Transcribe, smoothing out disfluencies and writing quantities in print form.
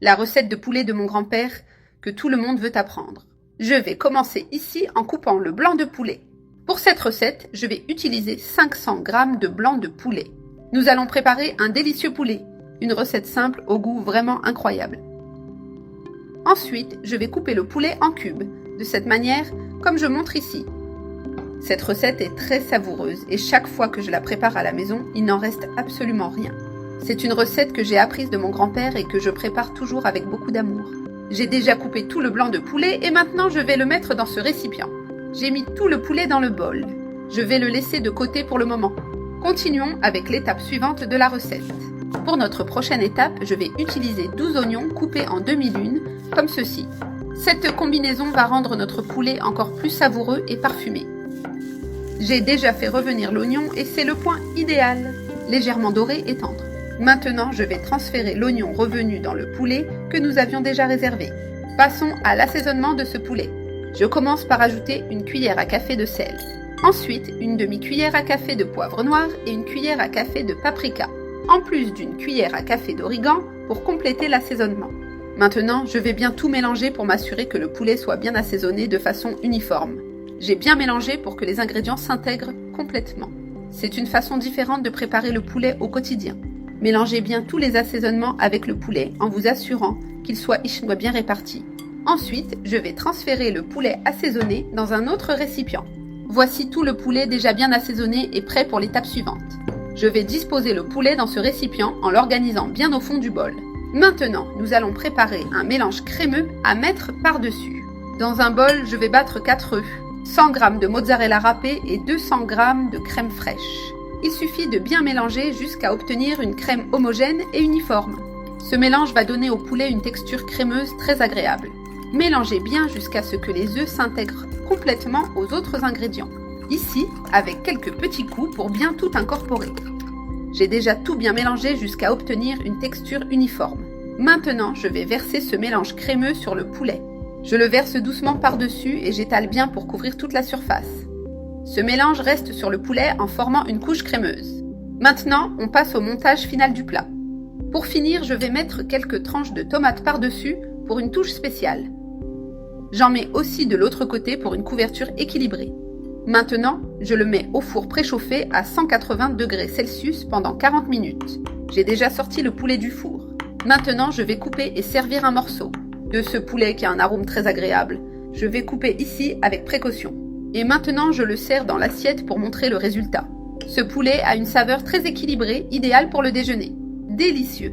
la recette de poulet de mon grand-père que tout le monde veut apprendre. Je vais commencer ici en coupant le blanc de poulet. Pour cette recette, je vais utiliser 500 g de blanc de poulet. Nous allons préparer un délicieux poulet, une recette simple au goût vraiment incroyable. Ensuite, je vais couper le poulet en cubes, de cette manière, comme je montre ici. Cette recette est très savoureuse et chaque fois que je la prépare à la maison, il n'en reste absolument rien. C'est une recette que j'ai apprise de mon grand-père et que je prépare toujours avec beaucoup d'amour. J'ai déjà coupé tout le blanc de poulet et maintenant je vais le mettre dans ce récipient. J'ai mis tout le poulet dans le bol. Je vais le laisser de côté pour le moment. Continuons avec l'étape suivante de la recette. Pour notre prochaine étape, je vais utiliser 12 oignons coupés en demi-lune, comme ceci. Cette combinaison va rendre notre poulet encore plus savoureux et parfumé. J'ai déjà fait revenir l'oignon et c'est le point idéal, légèrement doré et tendre. Maintenant, je vais transférer l'oignon revenu dans le poulet que nous avions déjà réservé. Passons à l'assaisonnement de ce poulet. Je commence par ajouter une cuillère à café de sel. Ensuite, une demi-cuillère à café de poivre noir et une cuillère à café de paprika, en plus d'une cuillère à café d'origan pour compléter l'assaisonnement. Maintenant, je vais bien tout mélanger pour m'assurer que le poulet soit bien assaisonné de façon uniforme. J'ai bien mélangé pour que les ingrédients s'intègrent complètement. C'est une façon différente de préparer le poulet au quotidien. Mélangez bien tous les assaisonnements avec le poulet en vous assurant qu'il soit bien réparti. Ensuite, je vais transférer le poulet assaisonné dans un autre récipient. Voici tout le poulet déjà bien assaisonné et prêt pour l'étape suivante. Je vais disposer le poulet dans ce récipient en l'organisant bien au fond du bol. Maintenant, nous allons préparer un mélange crémeux à mettre par-dessus. Dans un bol, je vais battre 4 œufs, 100 g de mozzarella râpée et 200 g de crème fraîche. Il suffit de bien mélanger jusqu'à obtenir une crème homogène et uniforme. Ce mélange va donner au poulet une texture crémeuse très agréable. Mélangez bien jusqu'à ce que les œufs s'intègrent complètement aux autres ingrédients. Ici, avec quelques petits coups pour bien tout incorporer. J'ai déjà tout bien mélangé jusqu'à obtenir une texture uniforme. Maintenant, je vais verser ce mélange crémeux sur le poulet. Je le verse doucement par-dessus et j'étale bien pour couvrir toute la surface. Ce mélange reste sur le poulet en formant une couche crémeuse. Maintenant, on passe au montage final du plat. Pour finir, je vais mettre quelques tranches de tomates par-dessus pour une touche spéciale. J'en mets aussi de l'autre côté pour une couverture équilibrée. Maintenant, je le mets au four préchauffé à 180 degrés Celsius pendant 40 minutes. J'ai déjà sorti le poulet du four. Maintenant, je vais couper et servir un morceau. De ce poulet qui a un arôme très agréable, je vais couper ici avec précaution. Et maintenant, je le sers dans l'assiette pour montrer le résultat. Ce poulet a une saveur très équilibrée, idéale pour le déjeuner. Délicieux!